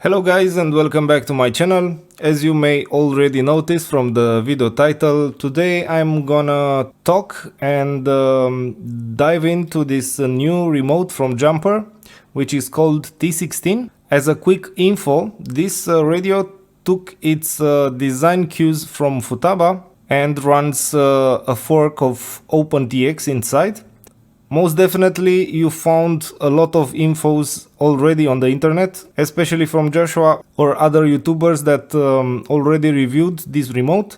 Hello guys and welcome back to my channel. As you may already notice from the video title, today I'm gonna talk and dive into this new remote from Jumper, which is called T16. As a quick info, this radio took its design cues from Futaba and runs a fork of OpenTX inside. Most definitely you found a lot of infos already on the internet, especially from Joshua or other YouTubers that already reviewed this remote.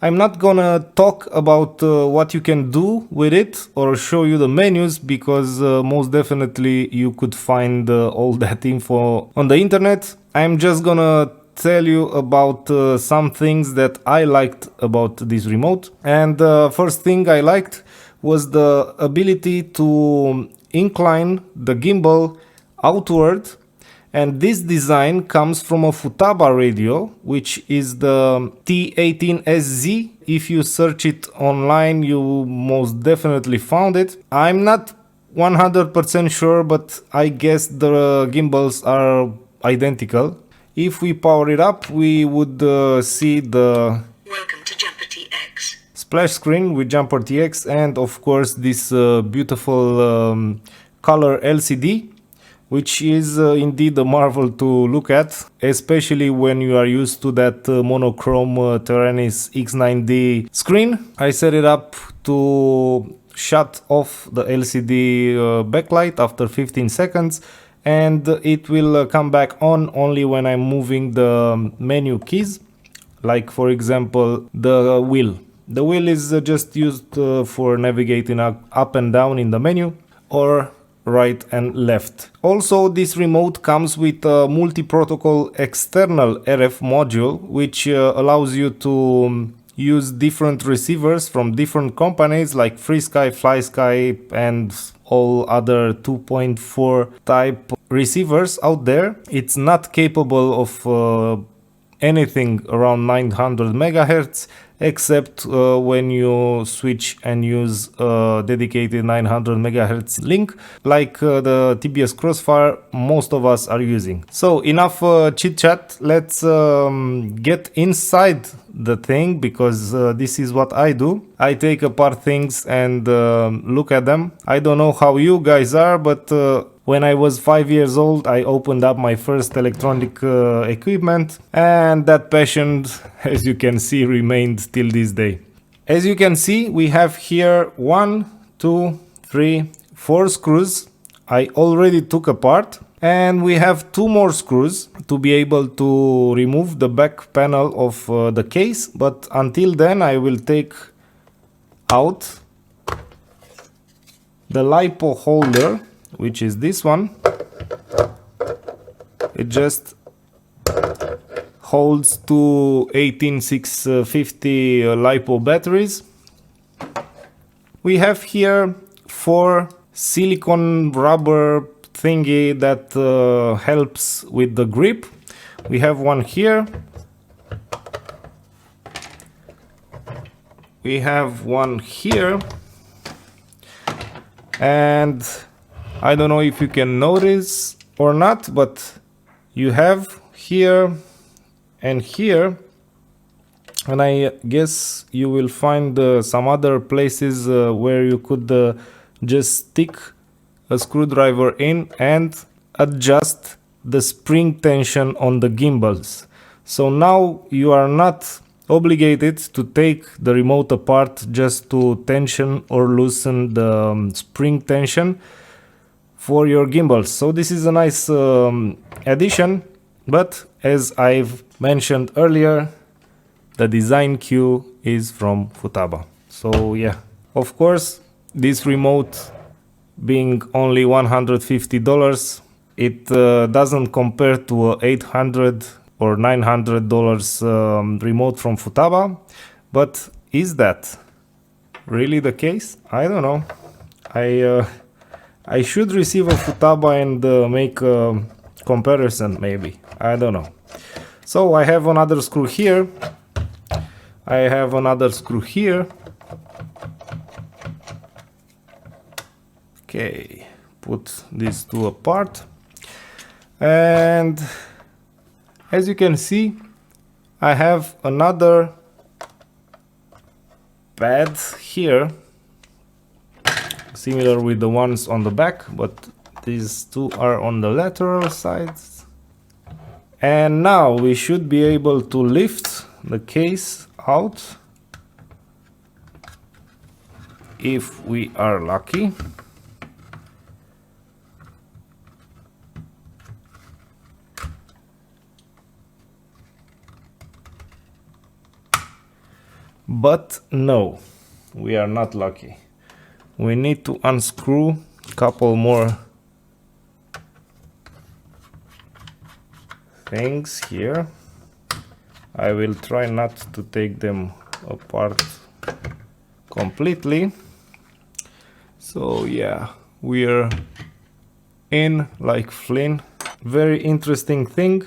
I'm not gonna talk about what you can do with it or show you the menus because most definitely you could find all that info on the internet. I'm just gonna tell you about some things that I liked about this remote. And first thing I liked was the ability to incline the gimbal outward, and this design comes from a Futaba radio, which is the T18SZ. If you search it online, you most definitely found it. I'm not 100% sure, but I guess the gimbals are identical. If we power it up, we would see the Welcome to Jumper T16 splash screen with Jumper TX, and of course this beautiful color LCD, which is indeed a marvel to look at, especially when you are used to that monochrome Taranis X9D screen. I set it up to shut off the LCD backlight after 15 seconds, and it will come back on only when I'm moving the menu keys, like for example the wheel. The wheel is just used for navigating up and down in the menu, or right and left. Also, this remote comes with a multi-protocol external RF module, which allows you to use different receivers from different companies like FreeSky, FlySky, and all other 2.4 type receivers out there. It's not capable of anything around 900 megahertz, except when you switch and use a dedicated 900 megahertz link, like the TBS Crossfire most of us are using. So enough chit chat, let's get inside the thing, because this is what I do. I take apart things and look at them. I don't know how you guys are, but when I was 5 years old, I opened up my first electronic equipment, and that passion, as you can see, remained till this day. As you can see, we have here 1, 2, 3, 4 screws I already took apart, and we have 2 more screws to be able to remove the back panel of the case. But until then, I will take out the LiPo holder, which is this one. It just holds two 18650 LiPo batteries. We have here 4 silicone rubber thingy that helps with the grip. We have one here. We have one here. And I don't know if you can notice or not, but you have here and here, and I guess you will find some other places where you could just stick a screwdriver in and adjust the spring tension on the gimbals. So now you are not obligated to take the remote apart just to tension or loosen the spring tension for your gimbals. So this is a nice addition, but as I've mentioned earlier, the design cue is from Futaba. So yeah, of course, this remote being only $150, it doesn't compare to a $800 or $900 remote from Futaba. But is that really the case? I don't know. I should receive a Futaba and make a comparison, maybe. I don't know. So I have another screw here. I have another screw here. Okay, put these two apart. And As you can see, I have another pad here, similar with the ones on the back, but these two are on the lateral sides. And now we should be able to lift the case out, if we are lucky. But no, we are not lucky. We need to unscrew a couple more things here. I will try not to take them apart completely. So yeah, we're in like Flynn. Very interesting thing.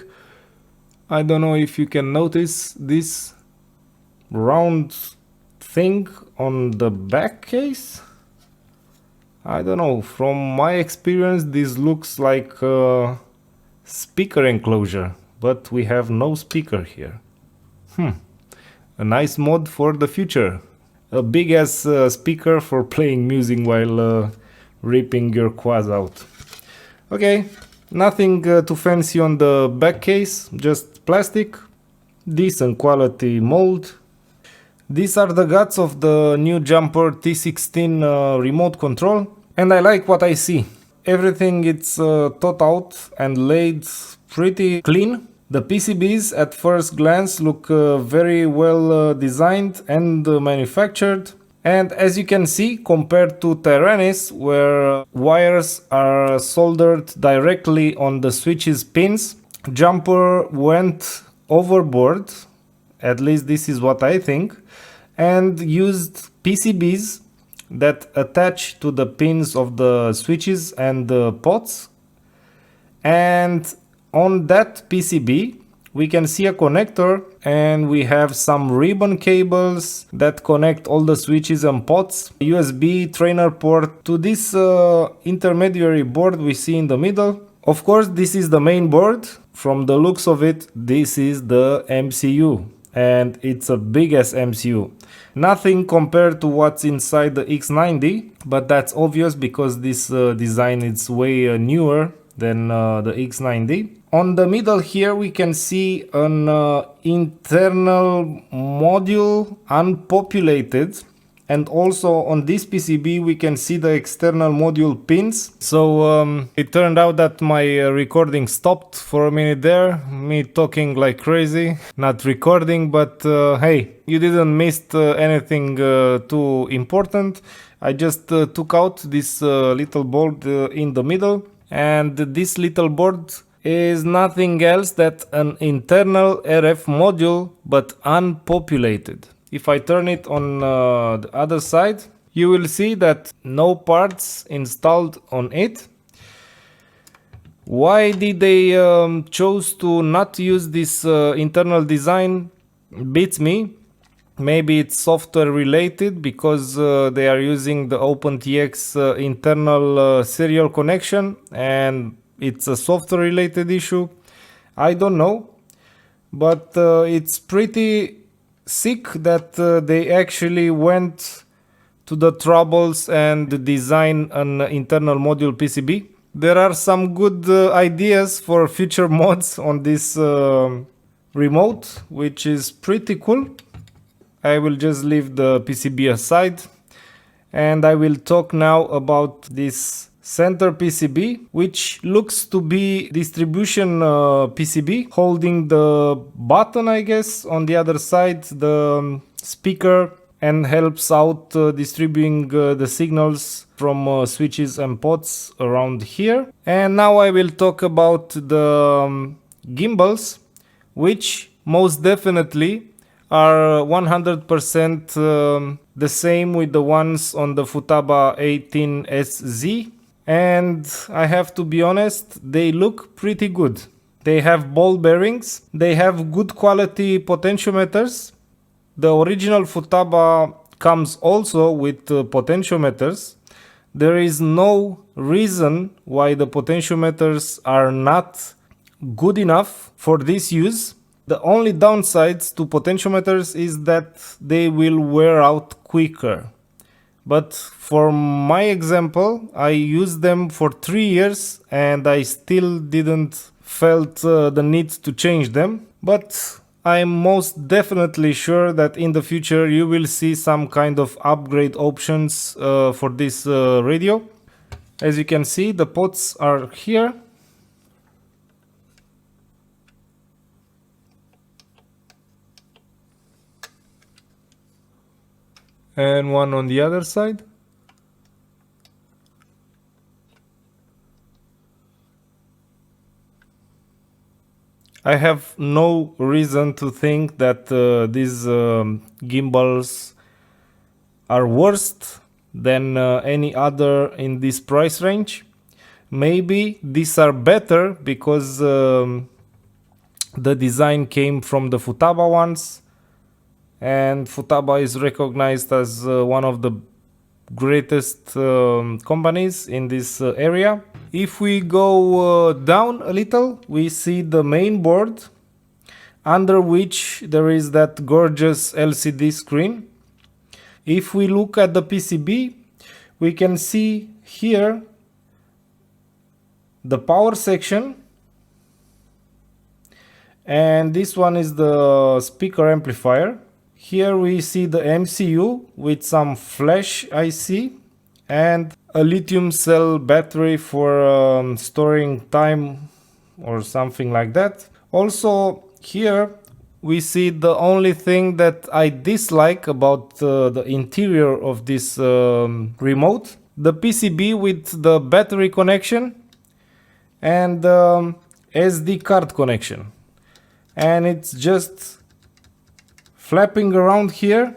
I don't know if you can notice this round thing on the back case. I don't know, from my experience this looks like a speaker enclosure, but we have no speaker here. A nice mod for the future. A big ass speaker for playing music while ripping your quads out. Okay, nothing too fancy on the back case, just plastic, decent quality mold. These are the guts of the new Jumper T16 remote control, and I like what I see. Everything is thought out and laid pretty clean. The PCBs at first glance look very well designed and manufactured. And as you can see, compared to Tyrannis, where wires are soldered directly on the switches pins, Jumper went overboard, at least this is what I think, and used PCBs that attach to the pins of the switches and the pots. And on that PCB we can see a connector, and we have some ribbon cables that connect all the switches and pots, USB trainer port to this intermediary board we see in the middle. Of course, this is the main board. From the looks of it, this is the MCU, and it's a big ass MCU. Nothing compared to what's inside the X90, but that's obvious because this design is way newer than the X90. On the middle here we can see an internal module unpopulated, and also on this PCB we can see the external module pins. So it turned out that my recording stopped for a minute there, me talking like crazy, not recording, but hey, you didn't miss anything too important. I just took out this little board in the middle, and this little board is nothing else than an internal RF module, but unpopulated. If I turn it on the other side, you will see that no parts installed on it. Why did they choose to not use this internal design beats me. Maybe it's software related, because they are using the OpenTX internal serial connection, and it's a software related issue. I don't know, but it's pretty sick that they actually went to the troubles and design an internal module PCB. There are some good ideas for future mods on this remote, which is pretty cool. I will just leave the PCB aside, and I will talk now about this center PCB, which looks to be distribution PCB, holding the button, I guess, on the other side, the speaker, and helps out distributing the signals from switches and pots around here. And now I will talk about the gimbals, which most definitely are 100% the same with the ones on the Futaba 18SZ. And I have to be honest, they look pretty good. They have ball bearings, they have good quality potentiometers. The original Futaba comes also with potentiometers. There is no reason why the potentiometers are not good enough for this use. The only downsides to potentiometers is that they will wear out quicker. But for my example, I used them for 3 years and I still didn't felt the need to change them. But I'm most definitely sure that in the future you will see some kind of upgrade options for this radio. As you can see, the pots are here. And one on the other side. I have no reason to think that these gimbals are worse than any other in this price range. Maybe these are better because the design came from the Futaba ones, and Futaba is recognized as one of the greatest companies in this area. If we go down a little, we see the main board, under which there is that gorgeous LCD screen. If we look at the PCB, we can see here the power section, and this one is the speaker amplifier. Here we see the MCU with some flash IC and a lithium cell battery for storing time or something like that. Also here we see the only thing that I dislike about the interior of this remote: the PCB with the battery connection and SD card connection, and it's just flapping around here,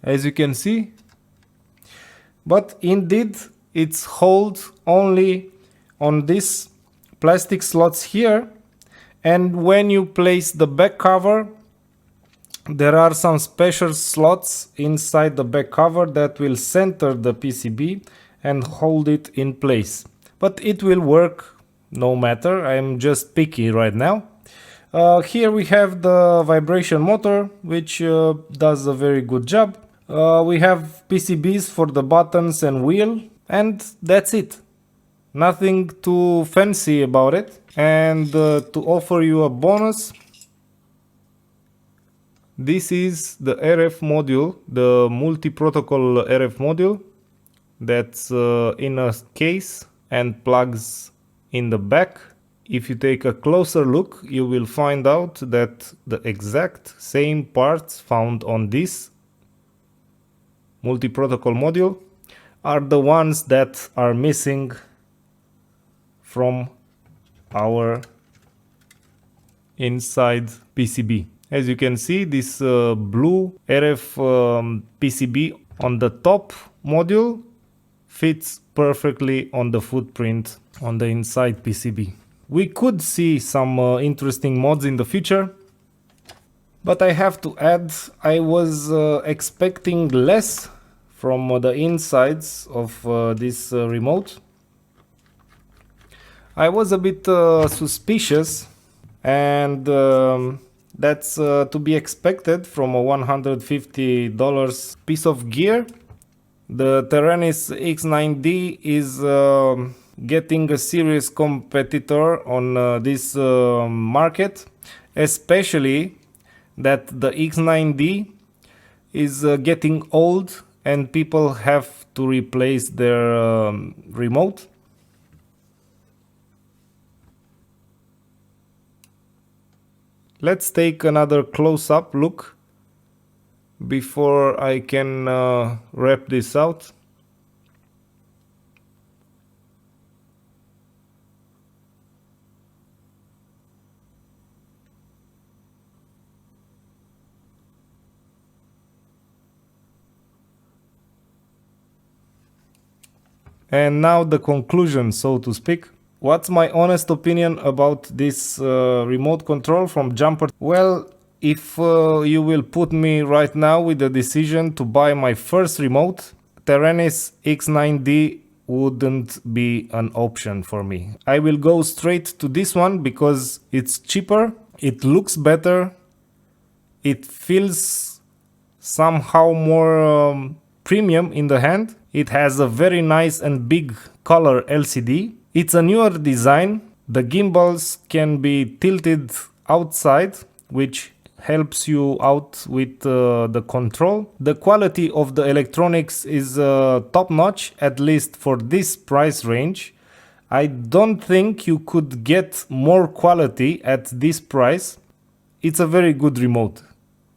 as you can see. But indeed it's held only on these plastic slots here, and when you place the back cover, there are some special slots inside the back cover that will center the PCB and hold it in place. But it will work no matter, I'm just picky right now. Here we have the vibration motor, which does a very good job. We have PCBs for the buttons and wheel, and that's it. Nothing too fancy about it. And to offer you a bonus, this is the RF module, the multi-protocol RF module, that's in a case and plugs in the back. If you take a closer look, you will find out that the exact same parts found on this multi-protocol module are the ones that are missing from our inside PCB. As you can see, this blue RF PCB on the top module fits perfectly on the footprint on the inside PCB. We could see some interesting mods in the future, but I have to add, I was expecting less from the insides of this remote. I was a bit suspicious, and that's to be expected from a $150 piece of gear. The Taranis X9D is getting a serious competitor on this market, especially that the X9D is getting old and people have to replace their remote. Let's take another close-up look before I can wrap this out. And now the conclusion, so to speak. What's my honest opinion about this remote control from Jumper? Well, if you will put me right now with the decision to buy my first remote, Taranis X9D wouldn't be an option for me. I will go straight to this one because it's cheaper, it looks better, it feels somehow more premium in the hand. It has a very nice and big color LCD. It's a newer design. The gimbals can be tilted outside, which helps you out with the control. The quality of the electronics is top notch, at least for this price range. I don't think you could get more quality at this price. It's a very good remote.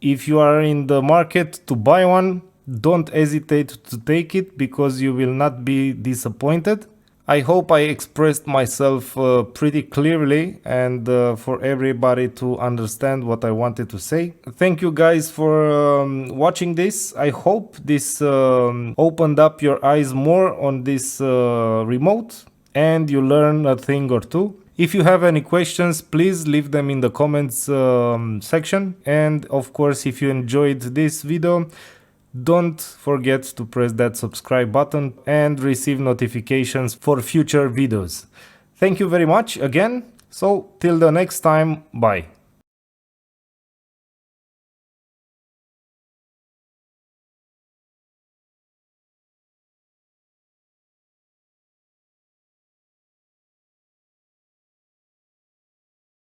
If you are in the market to buy one, don't hesitate to take it because you will not be disappointed. I hope I expressed myself pretty clearly and for everybody to understand what I wanted to say. Thank you guys for watching this. I hope this opened up your eyes more on this remote and you learn a thing or two. If you have any questions, please leave them in the comments section. And of course, if you enjoyed this video, don't forget to press that subscribe button and receive notifications for future videos. Thank you very much again. So till the next time, bye.